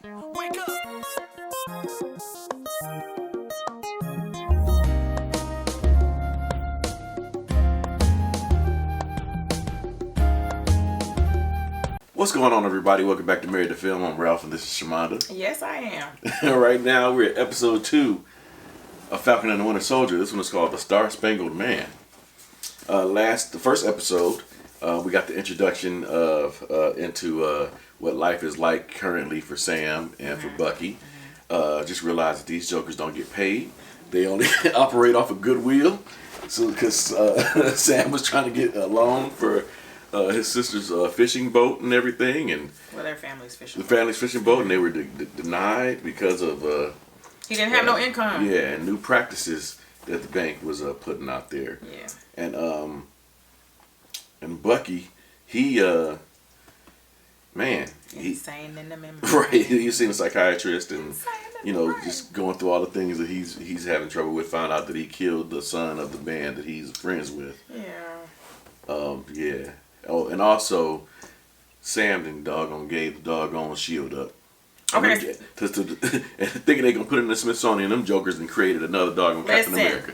Wake up! What's going on, everybody? Welcome back to ΜΔؐ. I'm Ralph, and this is Shamanda. Yes, I am. Right now, we're at episode 2 of Falcon and the Winter Soldier. This one is called The Star-Spangled Man. The first episode, we got the introduction of into what life is like currently for Sam and for Bucky. Just realized that these jokers don't get paid. They only operate off of goodwill. So, because Sam was trying to get a loan for his sister's fishing boat and everything, and their family's fishing. The family's fishing boat, and they were denied because of he didn't have no income. Yeah, and new practices that the bank was putting out there. Yeah. And Bucky, he's insane in the memory. Right, he's seen a psychiatrist, and just going through all the things that he's having trouble with. Found out that he killed the son of the man that he's friends with. Yeah. Yeah. Oh, and also, Sam then gave the doggone shield up. Okay. Thinking they gonna put it in the Smithsonian, them jokers and created another doggone Captain America.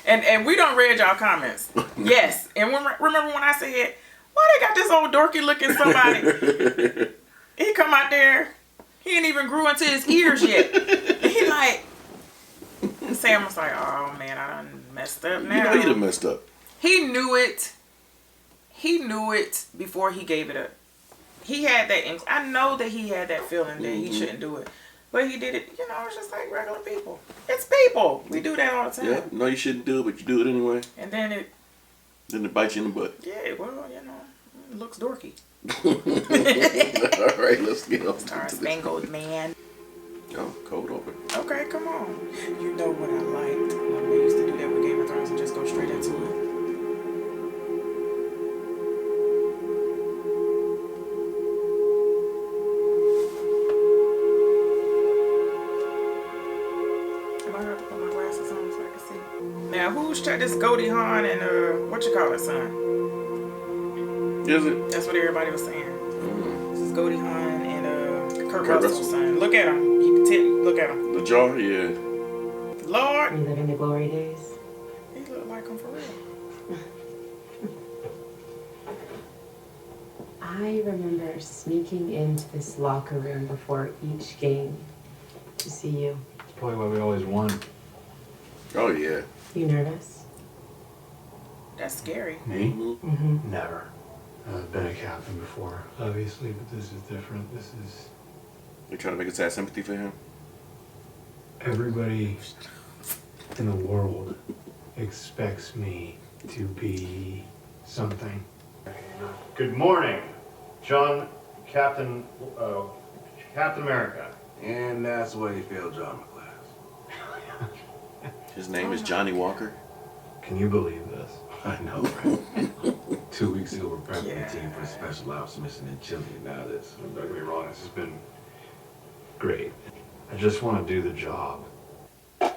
And we don't read y'all comments. Yes. And remember when I said, why they got this old dorky looking somebody? He come out there, he ain't even grew into his ears yet. And he like, and Sam was like, oh man, I done messed up now. He done messed up. He knew it. He knew it before he gave it up. He had that. I know that he had that feeling that he shouldn't do it, but he did it. It's just like regular people. It's people. We do that all the time. Yeah. No, you shouldn't do it, but you do it anyway. And then it bites you in the butt. Yeah. Well, it looks dorky. All right, let's get on. Star-Spangled Man. Oh, cold open. Okay, come on. You know what I liked when we used to do that with Game of Thrones and just go straight into it. Now, who's this Goldie Hawn and son? Is it? That's what everybody was saying. This is Goldie Hawn and Kurt Russell's son. Look at him. You can tell. Look at him. The jaw, yeah. Lord. We live in the glory days. He look like him for real. I remember sneaking into this locker room before each game to see you. That's probably why we always won. Oh yeah. You nervous? That's scary. Me? Mm-hmm. Never. I've been a captain before, obviously, but this is different. You're trying to make us have sympathy for him? Everybody in the world expects me to be something. Good morning, Captain America. And that's the way you feel, John McClass. His name is Johnny Walker. Can you believe this? I know, right? 2 weeks ago, we're prepping the team for a special ops mission in Chile. Now this. Don't get me wrong, this has been great. I just want to do the job. Okay,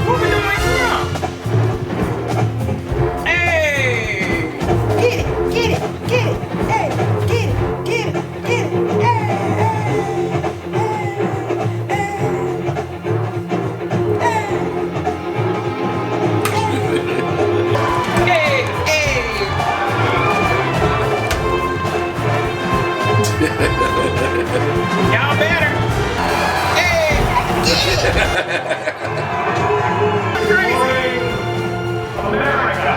what we doing here? Hey! Get it! Hey! Get it! Hey! Y'all better. Hey! Crazy. America!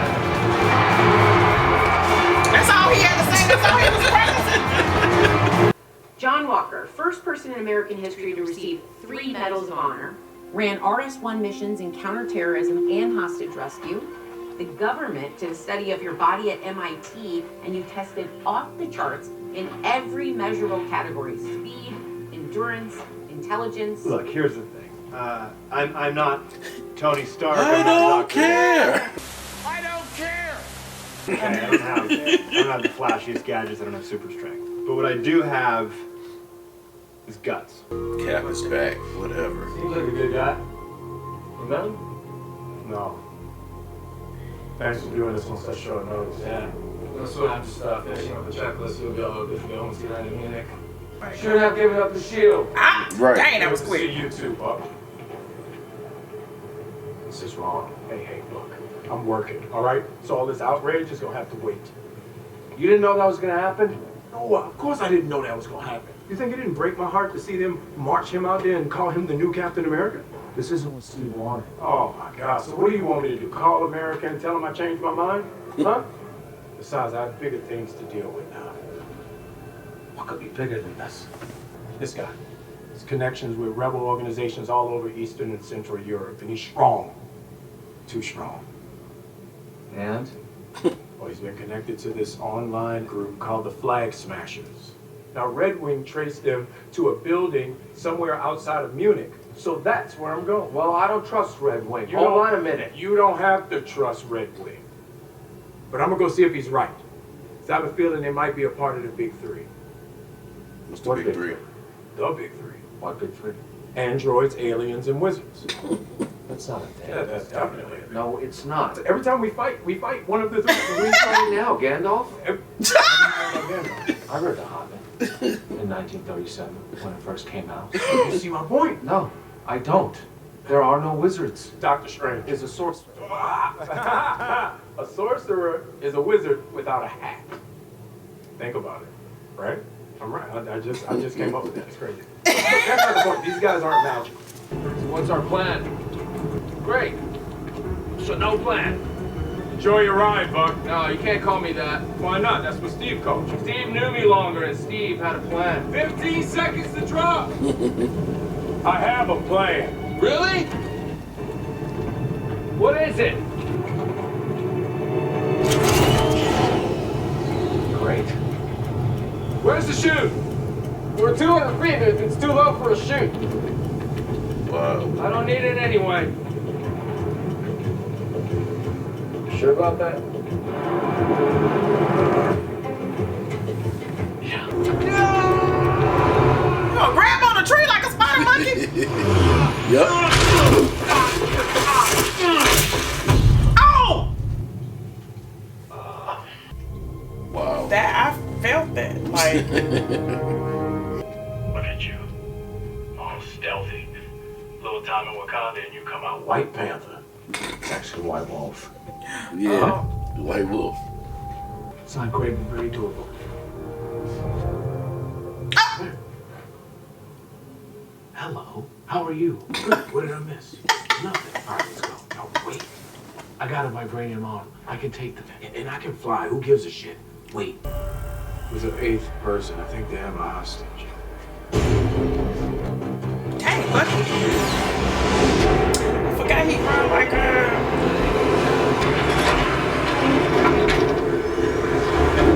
That's all he had to say. That's all he was practicing. John Walker, first person in American history to receive 3 medals of honor, ran RS-1 missions in counterterrorism and hostage rescue. The government did a study of your body at MIT, and you tested off the charts in every measurable category: speed, endurance, intelligence. Look, here's the thing. I'm not Tony Stark. I don't care. I don't care. Okay, I don't have the flashiest gadgets. I don't have super strength. But what I do have is guts. Cap is back. Whatever. Seems like a good guy. You met him? No. Thanks for doing this on such short notice. Yeah. Let's have to start finishing up the checklist. You'll be all good to go and see that in Munich. Should have given up the shield. Ah, Right. dang, that was See quick. you too, Buck. This is wrong. Hey, look. I'm working, all right? So all this outrage is gonna have to wait. You didn't know that was gonna happen? No, of course I didn't know that was gonna happen. You think it didn't break my heart to see them march him out there and call him the new Captain America? This isn't what Steve wanted. Oh my God, so what do you want me to do? Call America and tell him I changed my mind? Huh? Besides, I have bigger things to deal with now. What could be bigger than this? This guy. His connections with rebel organizations all over Eastern and Central Europe, and he's strong. Too strong. And? Well, he's been connected to this online group called the Flag Smashers. Now, Red Wing traced them to a building somewhere outside of Munich, so that's where I'm going. Well, I don't trust Red Wing. You Hold don't- on a minute. You don't have to trust Red Wing. But I'm gonna go see if he's right. 'Cause I have a feeling they might be a part of the Big Three. What's the What big big three? The Big Three. What big three? Androids, aliens, and wizards. That's not a thing. Yeah, that's definitely it. No, it's not. Every time we fight one of the three. What are you fighting now, Gandalf? Every- I read The Hobbit in 1937 when it first came out. You see my point? No, I don't. There are no wizards. Doctor Strange Is a sorcerer. A sorcerer is a wizard without a hat. Think about it, right? I'm right. I just came up with that. It's crazy. That's not the point. These guys aren't magic. What's our plan? Great. So no plan. Enjoy your ride, Buck. No, you can't call me that. Why not? That's what Steve called you. Steve knew me longer, and Steve had a plan. 15 seconds to drop. I have a plan. Really? What is it? Great. Where's the chute? We're 200 feet. It's too low for a chute. Wow. I don't need it anyway. Sure about that? You gonna grab on a tree like a spider monkey? Yep. Oh! Wow. That I felt that. Like, Look at you. All stealthy. Little time in Wakanda and you come out White Panther. Actually, White Wolf. Yeah. The White Wolf. It's not great, but very doable. Hello. How are you? Good. What did I miss? Nothing. All right, let's go. No, wait. I got a vibranium arm. I can take them. And I can fly. Who gives a shit? Wait. There's an eighth person. I think they have a hostage. dang, Bucky. I forgot he run like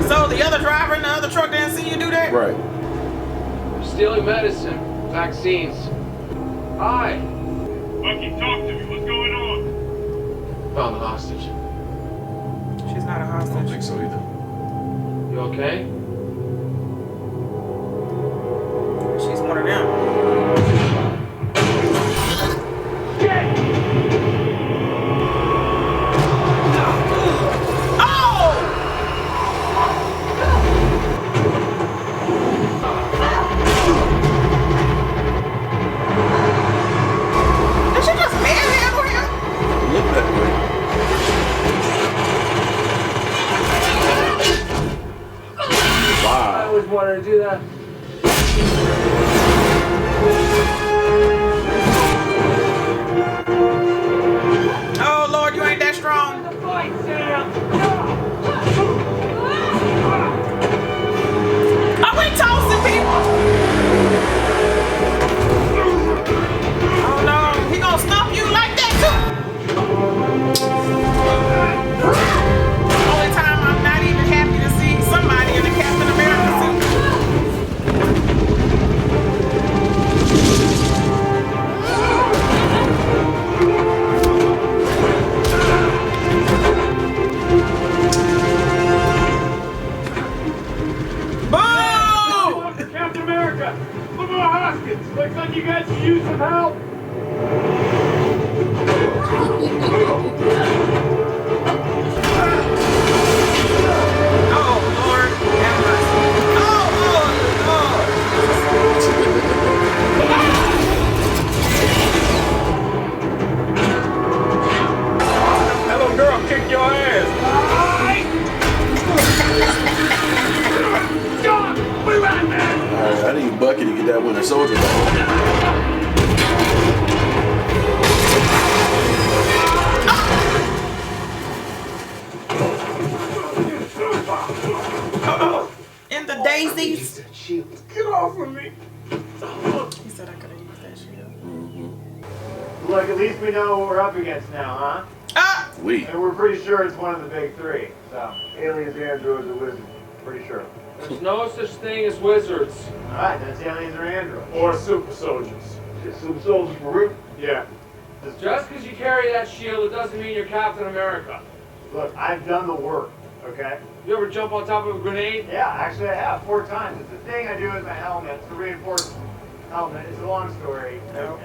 So the other driver in the other truck didn't see you do that? Right. Stealing medicine, vaccines. Hi. Bucky, talk to me. What's going on? Found the hostage. She's not a I don't hostage. think so either. You okay? She's one of them. Did she just manhandle him? Look that way. I Wow. always wanted to do that. Oh Lord, you ain't that strong. Are we toasting people? Oh no, he gonna stomp you like that too. Only time I'm not even happy to see somebody in a Captain America suit. your ass. John, where you at, man? Alright, I need Bucky to get that Winter Soldier ball. In the daisies. Get off of me. He said I could have used that shield. Look, at least we know what we're up against now, huh? Ah! We. And we're pretty sure it's one of the big three. So, aliens, androids, or wizards. Pretty sure. There's no such thing as wizards. Alright, that's aliens or androids. Or super soldiers. Super soldiers for real? Yeah. Just because you carry that shield, it doesn't mean you're Captain America. Look, I've done the work, okay? You ever jump on top of a grenade? Yeah, actually I have 4 times. It's the thing I do with my helmet. It's a reinforced helmet. It's a long story. Look,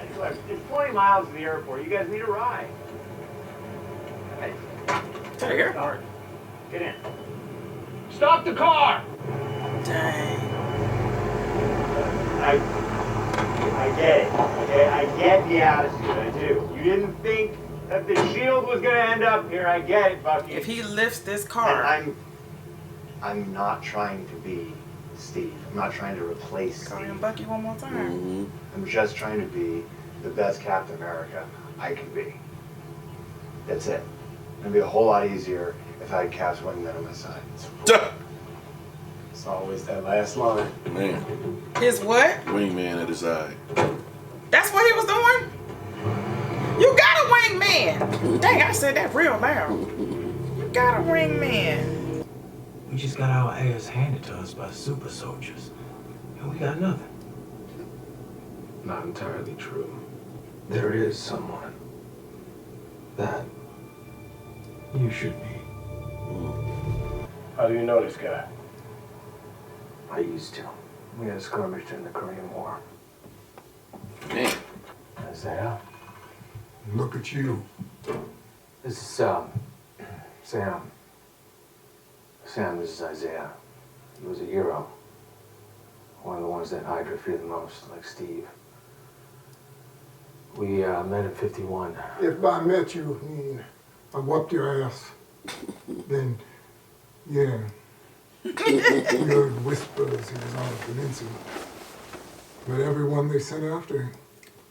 it's 20 miles to the airport. You guys need a ride. Hey, To the airport. get in. Stop the car! Dang. I get it. Okay, I get the attitude. I do. You didn't think that the shield was gonna end up here. I get it, Bucky. If he lifts this And car, I'm not trying to be Steve. I'm not trying to replace call him Steve. Bucky one more time. I'm just trying to be the best Captain America I can be. That's it. It'd be a whole lot easier if I had Cap's wingman on my side. It's always that last line. Man, His what? wingman at his side. That's what he was doing? You got a wingman! Dang, I said that real loud. You got a wingman. We just got our ass handed to us by super soldiers. And we got nothing. Not entirely true. There is someone that you should meet. How do you know this guy? I used to. We had a skirmish during the Korean War. Man. Isaiah, Look at you. this is Sam. Sam, this is Isaiah. He was a hero. One of the ones that Hydra feared the most, like Steve. We met in 51. If I met you and I whooped your ass, then, yeah. You heard whispers he was on the peninsula. But everyone they sent after him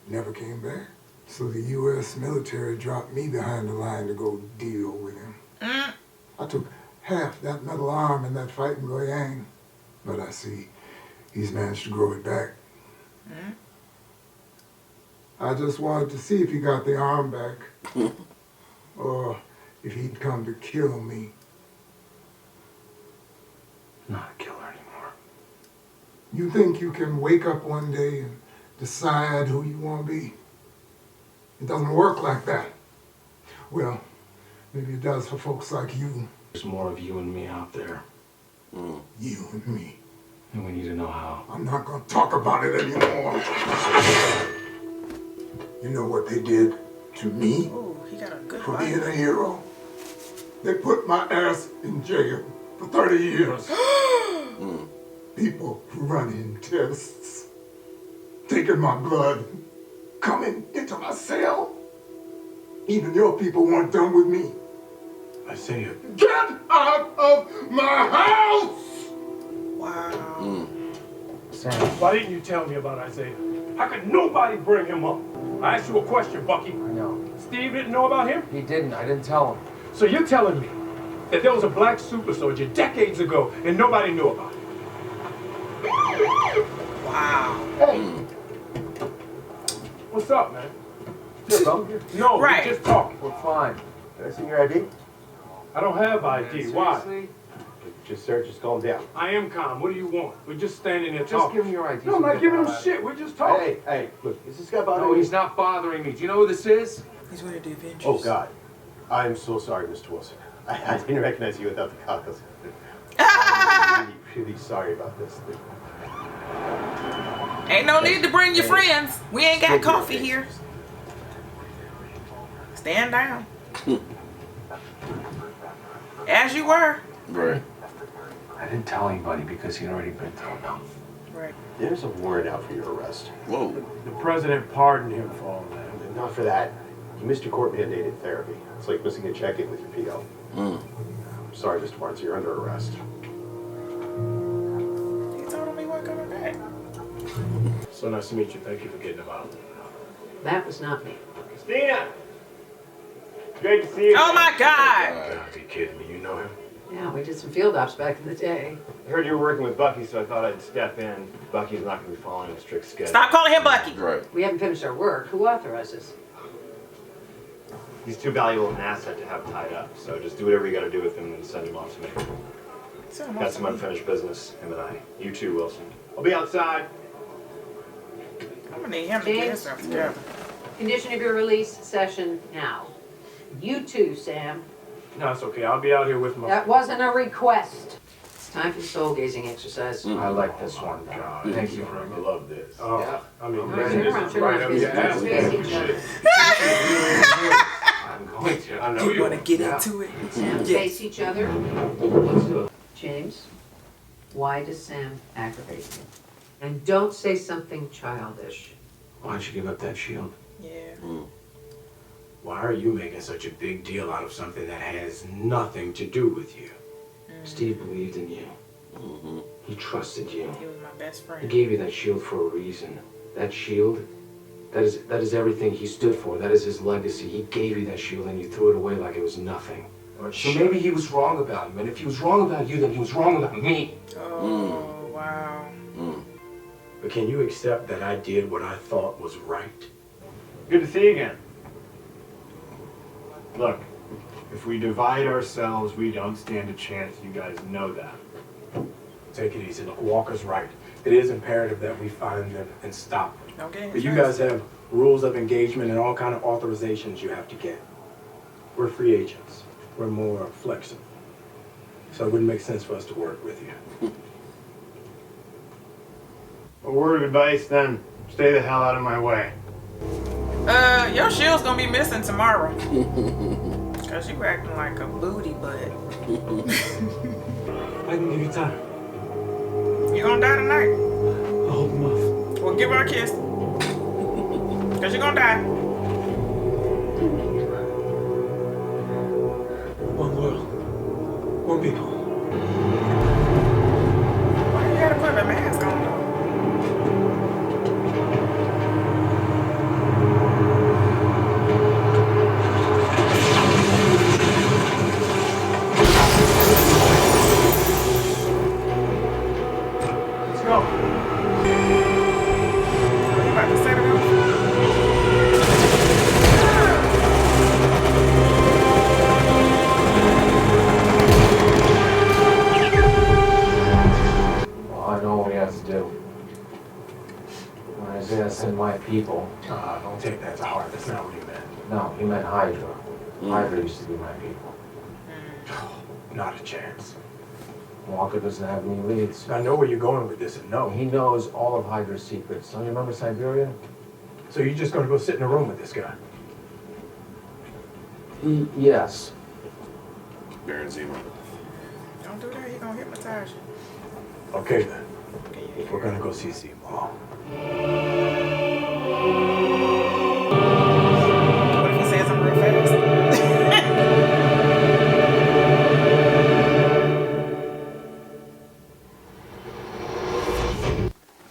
never came back. So the U.S. military dropped me behind the line to go deal with him. I took half that metal arm in that fight in Goyang, but I see he's managed to grow it back. I just wanted to see if he got the arm back, or if he'd come to kill me. Not a killer anymore. You think you can wake up one day and decide who you want to be? It doesn't work like that. Well, maybe it does for folks like you. There's more of you and me out there, You and me. and we need to know how. I'm not going to talk about it anymore. You know what they did to me Ooh, he got a good for fight. being a hero? They put my ass in jail for 30 years. People running tests, taking my blood, coming into my cell. Even your people weren't done with me. Isaiah. Get out of my house! Wow. Sam, Why didn't you tell me about Isaiah? How could nobody bring him up? I asked you a question, Bucky. I know. Steve didn't know about him? He didn't. I didn't tell him. So you're telling me that there was a black super soldier decades ago and nobody knew about it? Wow. Hey. What's up, man? No, Right. we're just talking. We're fine. Did I see your ID? I don't have ID. Why? Seriously? Just sir, just calm down. I am calm. What do you want? We're just standing there Just talking. give him your ID. No, I'm so not we giving get him out. shit. We're just talking. Hey, look, is this guy bothering No, you? he's not bothering me. Do you know who this is? He's one of the Avengers. Oh, God. I'm so sorry, Mr. Wilson. I didn't recognize you without the goggles. I'm really, really sorry about this. Ain't no need to bring your friends. We ain't got coffee here. Stand down. As you were. Right. I didn't tell anybody because he'd already been through enough. Right. There's a warrant out for your arrest. Whoa. The president pardoned him for all that. Not for that. You missed your court-mandated therapy. It's like missing a check-in with your PO. I'm sorry, Mr. Barnes, you're under arrest. He told me he wasn't coming back. So nice to meet you. Thank you for getting him out. That was not me. Christina! Great to see you. Oh my God! Gotta be kidding me. You know him? Yeah, we did some field ops back in the day. I heard you were working with Bucky, so I thought I'd step in. Bucky's not going to be following a strict schedule. Stop calling him Bucky. Right. We haven't finished our work. Who authorizes? He's too valuable an asset to have tied up, so just do whatever you got to do with him and send him off to me. Got some unfinished business, him and I. You too, Wilson. I'll be outside. I'm gonna need him to get himself together. Condition of your release session now. You too, Sam. No, it's okay. I'll be out here with my... That wasn't a request. It's time for the soul-gazing exercise. I like this one. God, Thank you. I love this. Oh, Yeah. I mean, Turn this around, is turn right around. up your Face alley. each other. I'm going to. I know you Want to get into it? Sam, Yes. face each other. Let's do it. James, why does Sam aggravate you? And don't say something childish. Why'd you give up that shield? Yeah. Why are you making such a big deal out of something that has nothing to do with you? Steve believed in you. He trusted you. He was my best He friend. gave you that shield for a reason. That shield, that is everything he stood for. That is his legacy. He gave you that shield and you threw it away like it was nothing. So maybe he was wrong about him. And if he was wrong about you, then he was wrong about me. Oh, wow. But can you accept that I did what I thought was right? Good to see you again. Look, if we divide ourselves, we don't stand a chance. You guys know that. Take it easy. Look, Walker's right. It is imperative that we find them and stop them. Don't get in But his you face. guys have rules of engagement and all kind of authorizations you have to get. We're free agents. We're more flexible. So it wouldn't make sense for us to work with you. A word of advice then, stay the hell out of my way. Your shield's gonna be missing tomorrow. Cause you acting like a booty butt. I can give you time. You gonna die tonight. I'll hold them off. Well, give her a kiss. Cause you're gonna die. One world. One people. Why you gotta put a mask on though? Let's go. Are you about to set it off? Well, I know what we have to do. When Isaiah said my people, Don't take that to heart. That's not what he meant. no, he meant Hydra. Hydra used to be my people. Not a chance. Walker doesn't have any leads. I know where you're going with this, and no. He knows all of Hydra's secrets. Don't you remember Siberia? So you're just gonna go sit in a room with this guy? Yes. Baron Zemo. Don't do that. He gonna hypnotize you. Okay then. Can you We're gonna go see Seymour. What if he says I'm real fast?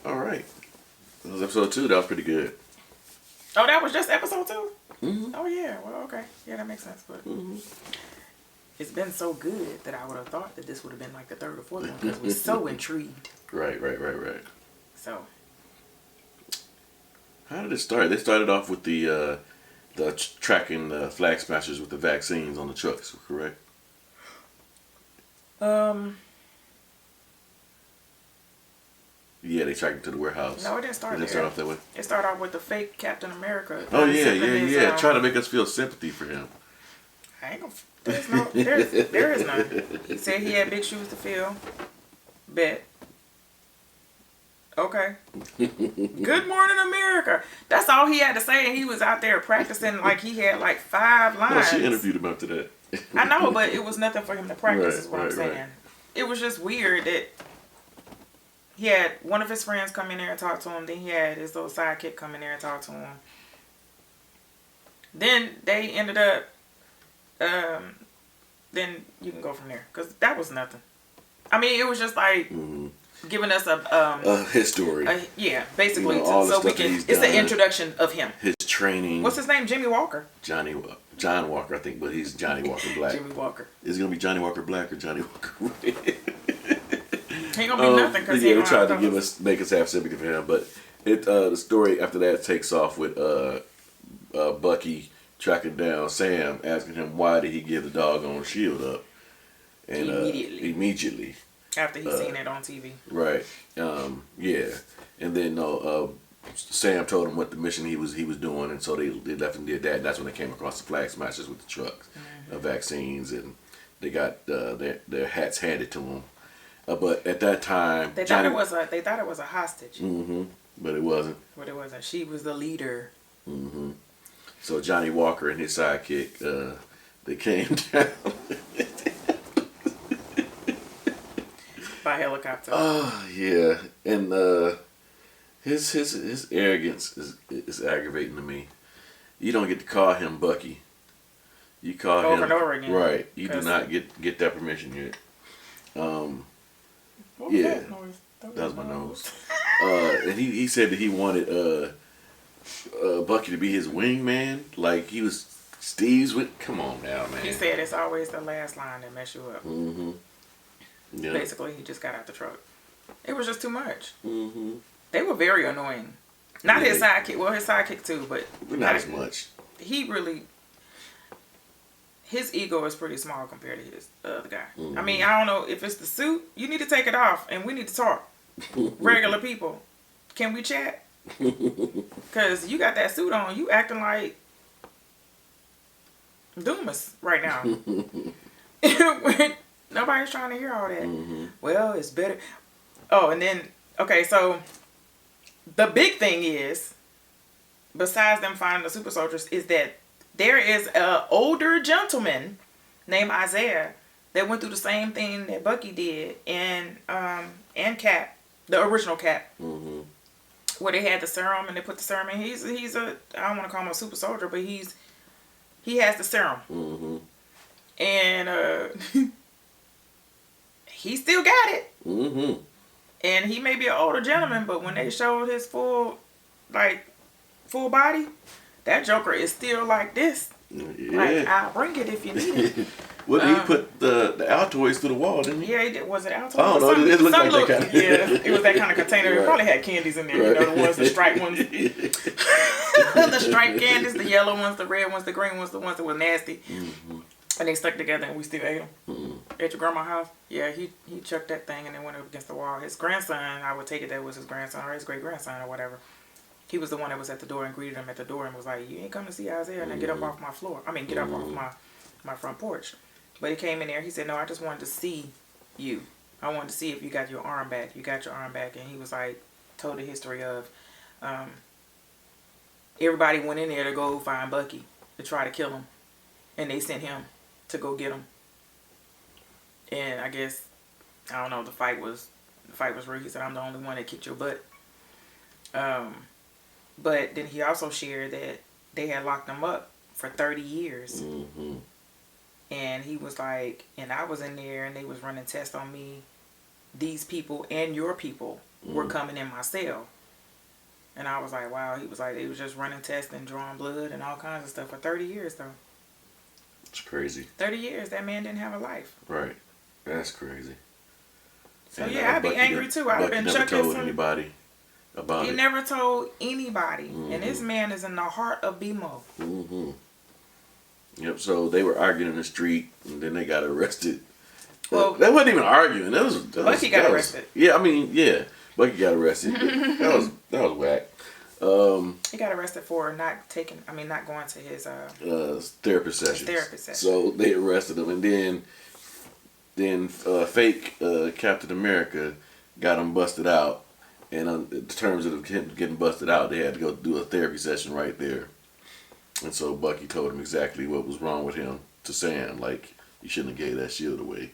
All right. That was episode 2. That was pretty good. Oh, that was just episode 2? Oh, yeah. Well, okay. Yeah, that makes sense. But it's been so good that I would have thought that this would have been like the 3rd or 4th one because we're so intrigued. Right. So, How did it start? They started off with the tracking the flag smashers with the vaccines on the trucks, correct? Yeah, they tracked him to the warehouse. no, it didn't start It didn't there. start off that way. It started off with the fake Captain America. Oh yeah, zipping his, Try to make us feel sympathy for him. I ain't gonna. There is none. He said he had big shoes to fill. Bet. Okay. Good morning, America. That's all he had to say, and he was out there practicing like he had like 5 lines. Well, she interviewed him after that. I know, but it was nothing for him to practice. Right, is what I'm right, saying. right. It was just weird that he had one of his friends come in there and talk to him. Then he had his little sidekick come in there and talk to him. then they ended up. Then you can go from there because that was nothing. I mean, it was just like giving us a history. Yeah, basically, You know, all the so we stuff can. he's It's the done. introduction of him. His training. What's his name? Jimmy Walker. John Walker, I think, but he's Johnny Walker Black. Jimmy Walker. Is it gonna be Johnny Walker Black or Johnny Walker Red? Ain't gonna be nothing because yeah, they tried to make us have sympathy for him, but the story after that takes off with Bucky tracking down Sam, asking him why did he give the doggone shield up, and immediately after he seen it on TV. Right. Yeah, and then Sam told him what the mission he was doing, and so they left and did that. And that's when they came across the flag smashers with the trucks, vaccines, and they got their hats handed to them. But at that time, they thought it was a hostage. But it wasn't. But it wasn't. She was the leader. So Johnny Walker and his sidekick, they came down by helicopter. Oh yeah, and his arrogance is aggravating to me. You don't get to call him Bucky. You call him over and over again. Right. You do not get that permission yet. What was that noise? That was my nose. And he said that he wanted Bucky to be his wingman, like he was Steve's with. Come on now, man. He said it's always the last line that mess you up. Yeah. Basically, he just got out the truck. It was just too much. They were very annoying. Not his sidekick. Well, his sidekick too, but not as much. He really. His ego is pretty small compared to his other guy. I mean, I don't know if it's the suit. You need to take it off, and we need to talk. Regular people, can we chat? Because you got that suit on. You acting like Doomas right now. Nobody's trying to hear all that. Well, it's better. Oh, and then, okay, so the big thing is, besides them finding the super soldiers, is that there is an older gentleman named Isaiah that went through the same thing that Bucky did and Cap, the original Cap, where they had the serum and they put the serum in. He's a, I don't want to call him a super soldier, but he has the serum, and he still got it. And he may be an older gentleman, but when they showed his full body, that Joker is still like this. Yeah. Like, I'll bring it if you need it. Well, he put the Altoids through the wall, didn't he? Yeah, he did. Was it Altoids? I don't know. It looked like that kind of. Yeah, it was that kind of container. It probably had candies in there. You know, the ones, the striped ones. The striped candies, the yellow ones, the red ones, the green ones, the ones that were nasty. And they stuck together and we still ate them. At your grandma's house? Yeah, he chucked that thing and then went up against the wall. His grandson, I would take it that was his grandson or his great-grandson or whatever. He was the one that was at the door and greeted him at the door and was like, you ain't come to see Isaiah and then get up off my floor. I mean, get up off my front porch. But he came in there. He said, no, I just wanted to see you. I wanted to see if you got your arm back. You got your arm back. And he was like, told the history of everybody went in there to go find Bucky to try to kill him. And they sent him to go get him. And I guess, I don't know, the fight was real. He said, I'm the only one that kicked your butt. But then he also shared that they had locked him up for 30 years. And he was like, and I was in there and they was running tests on me. These people and your people were coming in my cell. And I was like, wow. He was like, they was just running tests and drawing blood and all kinds of stuff for 30 years though. It's crazy. 30 years, that man didn't have a life. Right. That's crazy. So and yeah, I'd be angry too. I'd have been chucking told anybody about he it. never told anybody. And this man is in the heart of BMO. Yep, so they were arguing in the street and then they got arrested. Well, that wasn't even arguing. Bucky got arrested. Yeah, I mean, yeah. Bucky got arrested. that was whack. He got arrested for not going to his therapy sessions. So they arrested him, and then fake Captain America got him busted out. And in terms of him getting busted out, they had to go do a therapy session right there. And so Bucky told him exactly what was wrong with him to Sam, like you shouldn't have gave that shield away,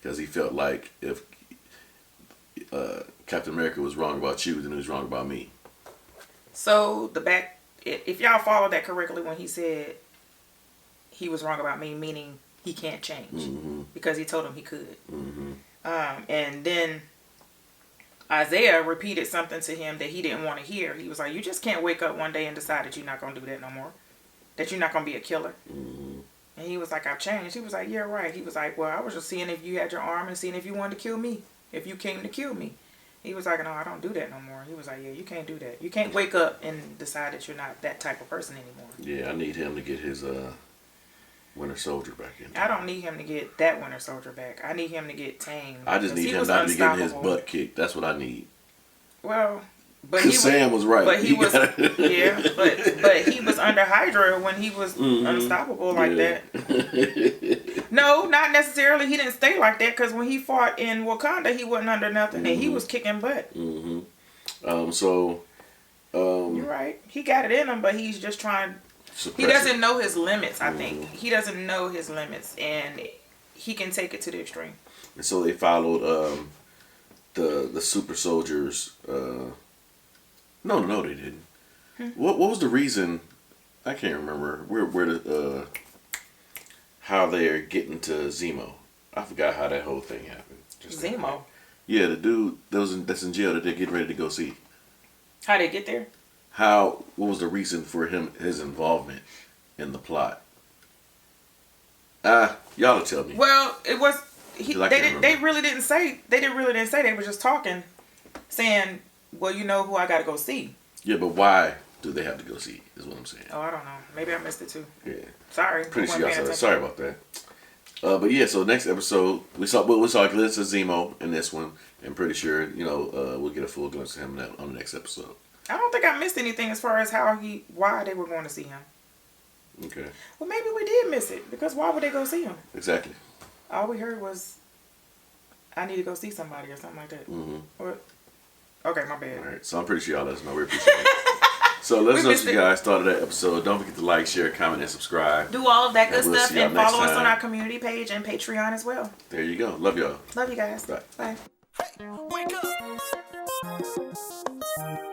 because he felt like if Captain America was wrong about you, then he was wrong about me. So if y'all followed that correctly when he said he was wrong about me, meaning he can't change because he told him he could. And then Isaiah repeated something to him that he didn't want to hear. He was like, you just can't wake up one day and decide that you're not going to do that no more. That you're not going to be a killer. And he was like, I've changed. He was like, yeah, right. He was like, well, I was just seeing if you had your arm and seeing if you wanted to kill me. If you came to kill me. He was like, no, I don't do that no more. He was like, yeah, you can't do that. You can't wake up and decide that you're not that type of person anymore. Yeah, I need him to get his Winter Soldier back in. I don't need him to get that Winter Soldier back. I need him to get tamed. I just need him not to be getting his butt kicked. That's what I need. Well, but because Sam was right. But he was, yeah, but he was under Hydra when he was unstoppable like that. No, not necessarily. He didn't stay like that because when he fought in Wakanda, he wasn't under nothing and he was kicking butt. You're right. He got it in him, but he's just trying. He doesn't know his limits. I think he doesn't know his limits, and he can take it to the extreme. And so they followed the super soldiers. No, they didn't. What was the reason? I can't remember where the how they're getting to Zemo. I forgot how that whole thing happened. Zemo. Yeah, the dude that's in jail that they're getting ready to go see. How they get there? What was the reason for his involvement in the plot? Y'all tell me. Well, it was they really didn't say. They were just talking, saying, well, you know who I got to go see. Yeah, but why do they have to go see? Is what I'm saying. Oh, I don't know. Maybe I missed it too. Yeah. Sorry. Pretty sure y'all saw that. Sorry about that. But yeah, so next episode we saw a glimpse of Zemo in this one, and pretty sure we'll get a full glimpse of him on the next episode. I don't think I missed anything as far as why they were going to see him. Okay. Well, maybe we did miss it because why would they go see him? Exactly. All we heard was, I need to go see somebody or something like that. What? Okay, my bad. All right, so I'm pretty sure y'all let us know. We appreciate it. So let us know if you guys thought of that episode. Don't forget to like, share, comment, and subscribe. Do all of that good stuff and follow us on our community page and Patreon as well. There you go. Love y'all. Love you guys. Bye. Bye. Hey, wake up.